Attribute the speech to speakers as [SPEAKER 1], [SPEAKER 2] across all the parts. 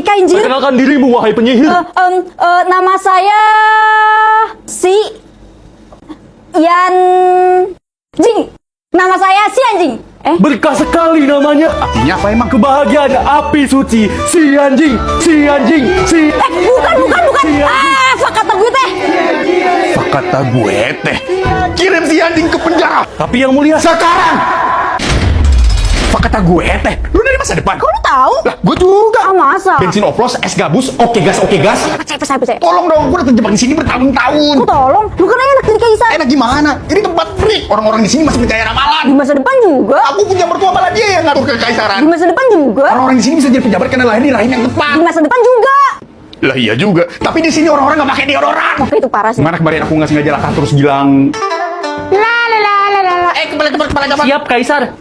[SPEAKER 1] Ika Injir.
[SPEAKER 2] Perkenalkan dirimu, wahai penyihir.
[SPEAKER 1] Nama saya Yan Jing. Nama saya si Anjing.
[SPEAKER 2] Berkah sekali namanya.
[SPEAKER 3] Artinya apa emang?
[SPEAKER 2] Kebahagiaan api suci. Si anjing.
[SPEAKER 1] Bukan. Kata gue teh.
[SPEAKER 3] Kata gue teh. Kirim si anjing ke penjara.
[SPEAKER 2] Tapi yang mulia,
[SPEAKER 3] Sekarang. Kata gue teh. Lu dari masa depan.
[SPEAKER 1] Kok lu tahu?
[SPEAKER 3] Lah, gue juga.
[SPEAKER 1] Masa?
[SPEAKER 3] Bensin oplos, es gabus, oke gas.
[SPEAKER 1] Percaya.
[SPEAKER 3] Tolong dong, gue udah terjebak di sini bertahun-tahun.
[SPEAKER 1] Kok tolong? Lu kan enak jadi kaisar.
[SPEAKER 3] Enak gimana? Ini tempat freak. Orang-orang di sini masih percaya
[SPEAKER 1] Di
[SPEAKER 3] ramalan.
[SPEAKER 1] masa depan juga.
[SPEAKER 3] Aku punya mertua malah dia yang ngatur kekaisaran.
[SPEAKER 1] Di masa depan juga.
[SPEAKER 3] Orang-orang di sini bisa jadi pejabat karena lahir di rahim yang tepat.
[SPEAKER 1] Di masa depan juga.
[SPEAKER 3] Lah iya juga. Tapi di sini orang-orang nggak pakai deodoran.
[SPEAKER 1] Tapi itu parah sih.
[SPEAKER 3] Gimana kemarin aku nggak sengaja lakah terus bilang. Kepala.
[SPEAKER 2] siap Kaisar.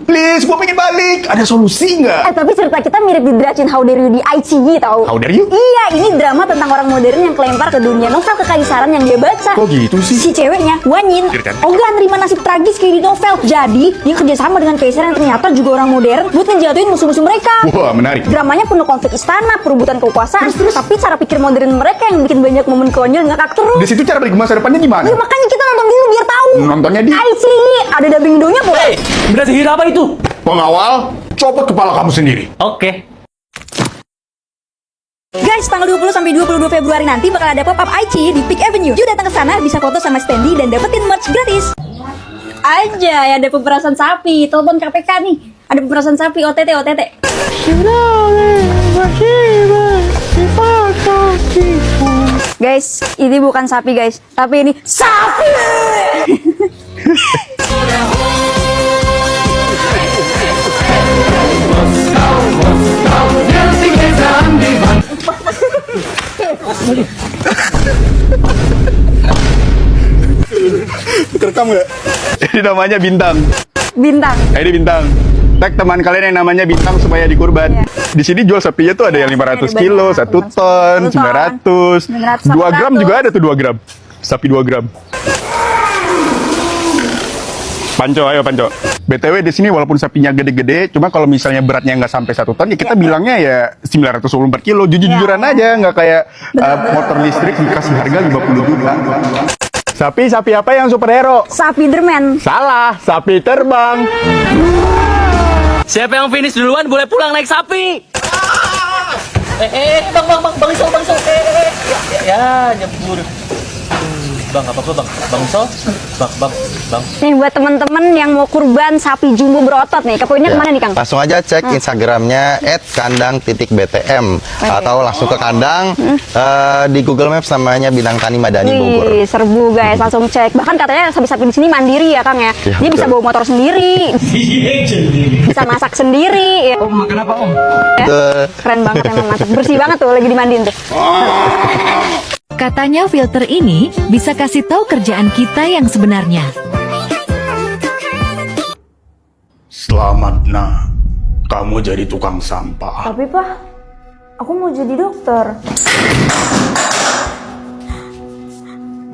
[SPEAKER 3] Please, gue pengen balik. Ada solusi nggak?
[SPEAKER 1] Tapi cerita kita mirip di Dracin How Dare You di ICY tau.
[SPEAKER 3] How dare you?
[SPEAKER 1] Iya, ini drama tentang orang modern yang kelempar ke dunia novel kekaisaran yang dia baca.
[SPEAKER 3] Kok gitu sih?
[SPEAKER 1] Si ceweknya, Wanyin,
[SPEAKER 3] Ceritain.
[SPEAKER 1] ogah nerima nasib tragis kayak di novel. Jadi, dia kerjasama dengan kaisar yang ternyata juga orang modern buat ngejatuhin musuh-musuh mereka.
[SPEAKER 3] Wah, menarik.
[SPEAKER 1] Dramanya penuh konflik istana, perebutan kekuasaan, tapi cara pikir modern mereka yang bikin banyak momen konyol ngakak terus.
[SPEAKER 3] Di situ cara balik ke masa depannya gimana?
[SPEAKER 1] Ya makanya kita nonton dulu biar tahu.
[SPEAKER 3] Nontonnya di
[SPEAKER 1] ICY, ada dubbing Indonya boleh.
[SPEAKER 2] Benda sihir apa itu?
[SPEAKER 3] Pengawal, copot kepala kamu sendiri.
[SPEAKER 2] Oke.
[SPEAKER 1] Guys, tanggal 20 sampai 22 Februari nanti bakal ada pop-up ICY di Peak Avenue. Yuk datang ke sana, bisa foto sama Standy dan dapetin merch gratis. Aja, ada pemerasan sapi. Telepon KPK nih. Ada pemerasan sapi, OTT. Guys, ini bukan sapi guys, tapi ini sapi.
[SPEAKER 3] Terekam nggak? Ini namanya Bintang.
[SPEAKER 1] Bintang.
[SPEAKER 3] Ini Bintang. Tag teman kalian yang namanya Bintang supaya dikurban.
[SPEAKER 1] Iya.
[SPEAKER 3] Di sini jual sapinya tuh ada yang 500 kilo, 1 ton, 900, 2 gram juga ada tuh 2 gram. Sapi 2 gram. Panco, ayo Panco. BTW di sini walaupun sapinya gede-gede, cuma kalau misalnya beratnya nggak sampai 1 ton, ya kita bilangnya ya 924 kilo. Jujur-jujuran aja, nggak kayak motor listrik dikasih harga 50 juta. Sapi apa yang superhero?
[SPEAKER 1] Sapi Derman.
[SPEAKER 3] Salah, sapi terbang.
[SPEAKER 2] Siapa yang finish duluan boleh pulang naik sapi. Bang Iso. Ya, nyebur. Bang, apa Bang? Bang Iso? Bang.
[SPEAKER 1] Nih buat teman-teman yang mau kurban sapi jumbo berotot nih, kepoinnya kemana nih Kang?
[SPEAKER 4] Langsung aja cek Instagramnya @kandang_btm atau langsung ke kandang di Google Maps namanya Bintang Tani Madani Bogor.
[SPEAKER 1] Wih, serbu guys, langsung cek. Bahkan katanya sapi-sapi di sini mandiri ya Kang ya.
[SPEAKER 4] Iya,
[SPEAKER 1] Dia bisa
[SPEAKER 4] betul.
[SPEAKER 1] bawa motor sendiri, bisa masak sendiri. Ya.
[SPEAKER 2] Om makan apa Om?
[SPEAKER 1] Keren banget emang masak. Bersih banget tuh lagi dimandiin tuh.
[SPEAKER 5] Katanya filter ini bisa kasih tahu kerjaan kita yang sebenarnya.
[SPEAKER 3] Selamat nak, kamu jadi tukang sampah.
[SPEAKER 1] Tapi Pak, aku mau jadi dokter.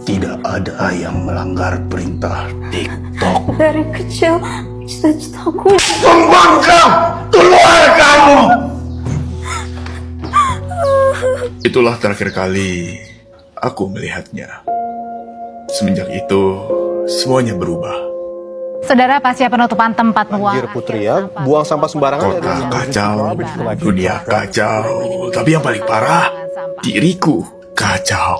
[SPEAKER 3] Tidak ada yang melanggar perintah TikTok.
[SPEAKER 1] Dari kecil, cita-citaku.
[SPEAKER 3] Pembangkang, keluar kamu! Itulah terakhir kali aku melihatnya. Semenjak itu, semuanya berubah.
[SPEAKER 6] Saudara, pasca penutupan tempat buang
[SPEAKER 7] Anjir Putri ya, buang sampah sembarangan.
[SPEAKER 3] Kota kacau, dunia kacau, tapi yang paling parah, diriku kacau.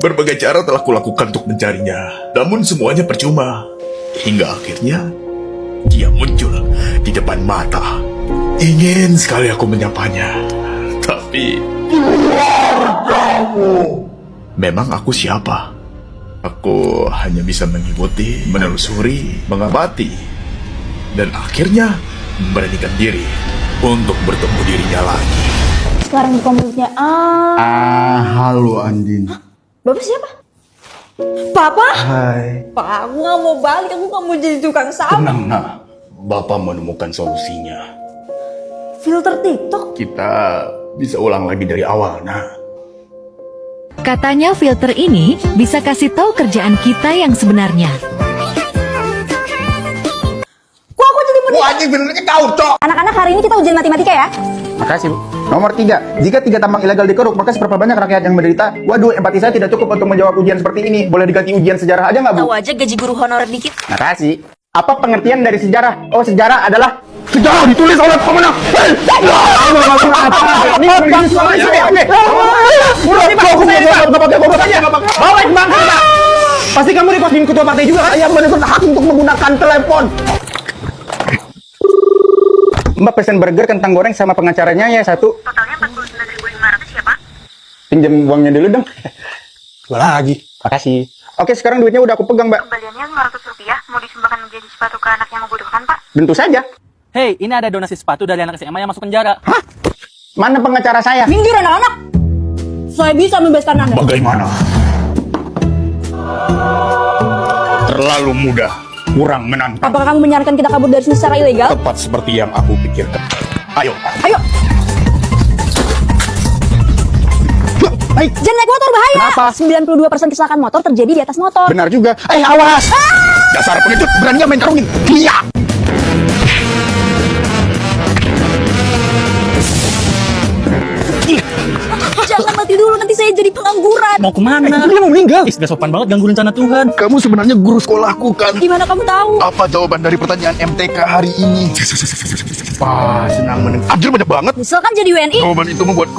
[SPEAKER 3] Berbagai cara telah kulakukan untuk mencarinya, namun semuanya percuma. Hingga akhirnya, dia muncul di depan mata. Ingin sekali aku menyapanya, tapi... Keluar kamu! Memang aku siapa? Aku hanya bisa mengikuti, menelusuri, mengamati, dan akhirnya memberanikan diri untuk bertemu dirinya lagi.
[SPEAKER 1] Sekarang buka mulutnya.
[SPEAKER 3] Halo Andin.
[SPEAKER 1] Bapak siapa? Papa?
[SPEAKER 3] Hai.
[SPEAKER 1] Pak, aku gak mau balik, aku gak mau jadi tukang sampah.
[SPEAKER 3] Tenang nak, Bapak menemukan solusinya.
[SPEAKER 1] Filter TikTok?
[SPEAKER 3] Kita bisa ulang lagi dari awal, nak.
[SPEAKER 5] Katanya filter ini bisa kasih tahu kerjaan kita yang sebenarnya.
[SPEAKER 1] Kok aku jadi
[SPEAKER 3] Wah,
[SPEAKER 8] matematik benernya kau, Cok.
[SPEAKER 1] Anak-anak, hari ini kita ujian matematika ya.
[SPEAKER 9] Makasih, Bu. Nomor 3, jika 3 tambang ilegal dikeruk, maka seberapa banyak rakyat yang menderita? Waduh, empati saya tidak cukup untuk menjawab ujian seperti ini. Boleh diganti ujian sejarah aja nggak, Bu?
[SPEAKER 1] Tahu aja gaji guru honorer dikit.
[SPEAKER 9] Makasih. Apa pengertian dari sejarah? Oh, sejarah adalah sejarah ditulis oleh pemenang. Ini pasti kamu reposting ketua partai juga kan? Yang menurut hak untuk menggunakan telepon. Mbak pesen burger, kentang goreng sama pengacaranya ya satu.
[SPEAKER 10] Totalnya 49.500 ya, Pak?
[SPEAKER 9] Pinjam uangnya dulu dong.
[SPEAKER 8] Dua lagi.
[SPEAKER 9] Makasih. Oke, sekarang duitnya udah aku pegang, Mbak.
[SPEAKER 10] Kembaliannya Rp500 mau disumbangkan menjadi sepatu ke anak yang membutuhkan, Pak.
[SPEAKER 9] Tentu saja.
[SPEAKER 2] Hei, ini ada donasi sepatu dari anak SMA yang masuk penjara.
[SPEAKER 9] Hah? Mana pengacara saya?
[SPEAKER 1] Minggir anak-anak. Saya bisa membebaskan Anda.
[SPEAKER 3] Bagaimana? Terlalu mudah, kurang menantang.
[SPEAKER 1] Apakah kamu menyarankan kita kabur dari sini secara ilegal?
[SPEAKER 3] Tepat seperti yang aku pikirkan. Ayo.
[SPEAKER 1] Ayo.
[SPEAKER 9] Baik.
[SPEAKER 1] Jangan naik motor, bahaya.
[SPEAKER 9] Kenapa?
[SPEAKER 1] 92% kecelakaan motor terjadi di atas motor.
[SPEAKER 9] Benar juga. Awas!
[SPEAKER 3] Dasar pengecut, beraninya main karungin. Iya.
[SPEAKER 1] Jangan mati dulu, nanti saya jadi pengangguran.
[SPEAKER 2] Mau kemana?
[SPEAKER 9] Dia mau meninggal.
[SPEAKER 2] Gak sopan banget ganggu rencana Tuhan.
[SPEAKER 3] Kamu sebenarnya guru sekolahku kan?
[SPEAKER 1] Gimana kamu tahu?
[SPEAKER 3] Apa jawaban dari pertanyaan MTK hari ini? Wah, senang mendengar. Anjir banyak banget.
[SPEAKER 1] Misalkan jadi WNI.
[SPEAKER 3] Jawaban itu membuat.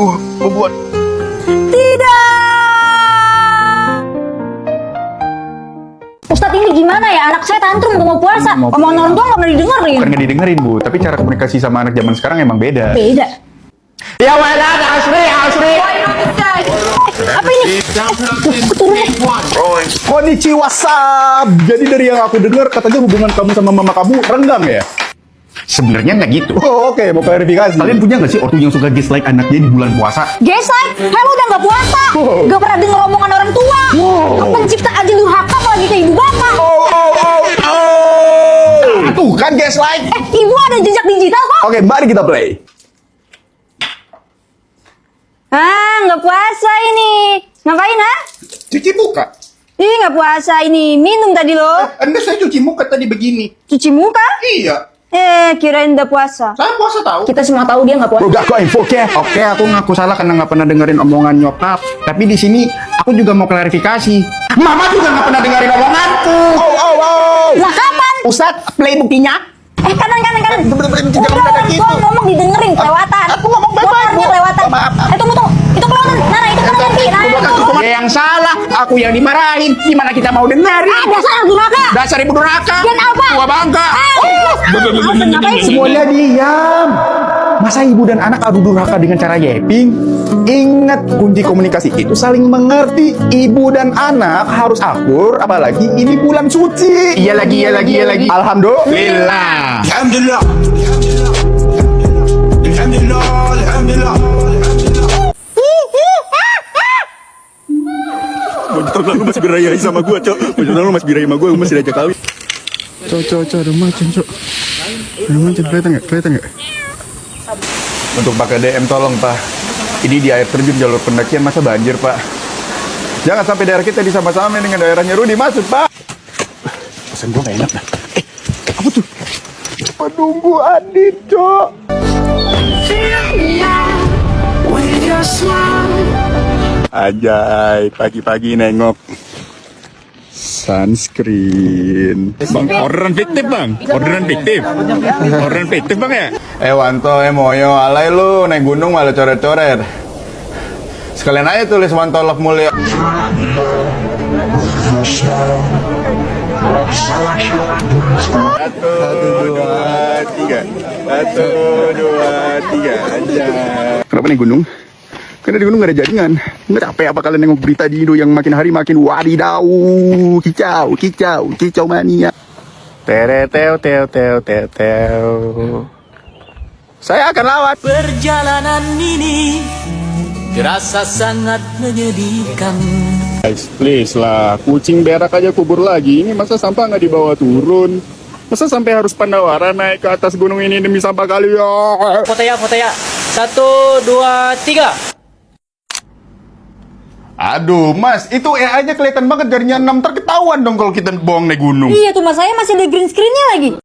[SPEAKER 1] Tidak. Ustadz, ini gimana ya? Anak saya tantrum gak mau puasa. Omongan orang tua gak pernah didengerin.
[SPEAKER 9] Bukan nggak didengerin, Bu, tapi cara komunikasi sama anak zaman sekarang emang beda.
[SPEAKER 1] Beda.
[SPEAKER 9] Ya wadah, Asri.
[SPEAKER 1] Apa ini?
[SPEAKER 9] Konnichiwa, sab. Jadi dari yang aku dengar katanya hubungan kamu sama mama kamu renggang ya?
[SPEAKER 3] Sebenarnya nggak gitu.
[SPEAKER 9] Oh, oke, mau klarifikasi. Kalian punya nggak sih ortu yang suka dislike anaknya di bulan puasa?
[SPEAKER 1] Gesek, lu udah gak puasa. Gak pernah denger omongan orang tua. Pencipta aja durhaka apalagi ke ibu bapak.
[SPEAKER 9] Tuh kan gaslight.
[SPEAKER 1] Ibu ada jejak digital kok.
[SPEAKER 9] Oke, mari kita play.
[SPEAKER 1] Gak puasa ini. Ngapain, ha?
[SPEAKER 8] Cuci muka.
[SPEAKER 1] Ih, gak puasa ini. Minum tadi lo.
[SPEAKER 8] Anda saya cuci muka tadi begini.
[SPEAKER 1] Cuci muka?
[SPEAKER 8] Iya.
[SPEAKER 1] Kirain udah puasa.
[SPEAKER 8] Saya puasa tahu.
[SPEAKER 1] Kita semua tahu dia gak puasa.
[SPEAKER 9] Udah kok info ke. Oke, aku ngaku salah karena nggak pernah dengerin omongan nyokap. Tapi di sini aku juga mau klarifikasi. Mama juga nggak pernah dengerin omonganku.
[SPEAKER 1] Lah kapan?
[SPEAKER 9] Ustadz, play buktinya.
[SPEAKER 1] Kanan.
[SPEAKER 9] Jangan
[SPEAKER 1] Udah,
[SPEAKER 9] mendadak
[SPEAKER 1] orang
[SPEAKER 9] gitu.
[SPEAKER 1] tua ngomong didengerin, kelewatan.
[SPEAKER 9] Aku ngomong baik-baik,
[SPEAKER 1] Motornya
[SPEAKER 9] Bu.
[SPEAKER 1] kelewatan.
[SPEAKER 9] Oh, maaf.
[SPEAKER 1] Tunggu. Itu kelewatan. Nara, itu kanan kiri. Nah, itu.
[SPEAKER 9] Dia yang salah, aku yang dimarahin. Gimana kita mau dengerin?
[SPEAKER 1] Dasar durhaka.
[SPEAKER 9] Dasar ibu durhaka.
[SPEAKER 1] Dan apa?
[SPEAKER 9] Tua bangka.
[SPEAKER 1] Ngapain sih?
[SPEAKER 9] Semuanya diam. Masa ibu dan anak adu durhaka dengan cara yapping? Ingat, kunci komunikasi itu saling mengerti. Ibu dan anak harus akur, apalagi ini bulan suci. Iya lagi. Alhamdulillah.
[SPEAKER 3] Tahun lalu masih birayahi sama gue, Cok. Tahun lalu masih birayahi sama gue masih diajak kawin. Cok, ada macan, Cok. Ada macan, kelihatan nggak?
[SPEAKER 9] Untuk pakai DM tolong, Pak. Ini di air terjun jalur pendakian, masa banjir, Pak. Jangan sampai daerah kita disama-samain dengan daerahnya Rudi, masuk, Pak.
[SPEAKER 3] Pesan gue nggak enak dah.
[SPEAKER 9] Apa tuh? Penunggu Adit, Cok.
[SPEAKER 3] Ajay, pagi-pagi nengok sunscreen. Bang, orderan fiktif, Bang ya?
[SPEAKER 9] Wanto, moyo, alay lu, naik gunung malah coret-coret. Sekalian aja tulis Wanto Love Mulya.
[SPEAKER 3] Satu, dua, tiga. Aja. Kenapa nih gunung? Karena di gunung gak ada jaringan. Nggak capek apa kalian nengok berita di Indo yang makin hari makin wadidaw. Kicau mania. Tereteo. Saya akan lawat.
[SPEAKER 2] Perjalanan ini terasa sangat menyedihkan.
[SPEAKER 3] Guys, please lah. Kucing berak aja kubur lagi. Ini masa sampah nggak dibawa turun? Masa sampai harus Pandawara naik ke atas gunung ini demi sampah kalian?
[SPEAKER 2] Foto ya. 1, 2, 3.
[SPEAKER 9] Aduh, Mas, itu aja kelihatan banget jarinya 6 terketahuan dong kalau kita bohong naik gunung.
[SPEAKER 1] Iya tuh, mas saya masih ada green screen-nya lagi.